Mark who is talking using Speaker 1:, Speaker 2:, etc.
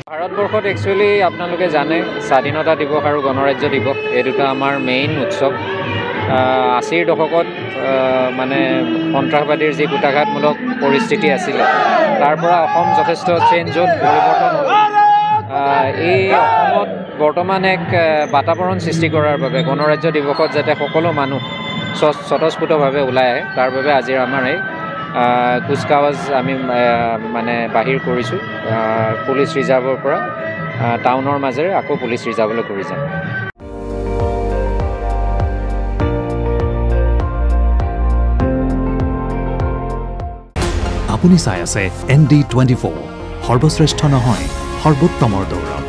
Speaker 1: ভাৰতবৰ্ষত একচুৱেলি আপোনালোকে জানে স্বাধীনতা দিৱস আৰু গণৰাজ্য দিৱস এই দুটা আমাৰ মেইন উৎসৱ। 80ৰ দশকত মানে সন্ত্ৰাসবাদীৰ যি কুটাঘাতমূলক পৰিস্থিতি আছিলে তাৰ পৰা অসম যথেষ্ট চেঞ্জ হ'ল, পৰিৱৰ্তন হ'ল। এই অসমত বৰ্তমান এক বাতাবৰণ সৃষ্টি কৰাৰ বাবে গণৰাজ্য দিৱসত যাতে সকলো মানুহ স্বতঃস্ফূৰ্তভাৱে ওলাই আহে, তাৰ বাবে আজিৰ আমাৰ এই কুচকাৱাজ আমি মানে বাহিৰ কৰিছোঁ। পুলিচ ৰিজাৰ্ভৰ পৰা টাউনৰ মাজেৰে আকৌ পুলিচ ৰিজাৰ্ভলৈ কৰি যাম।
Speaker 2: আপুনি চাই আছে ND24, সৰ্বশ্ৰেষ্ঠ নহয় সৰ্বোত্তমৰ দৌৰ।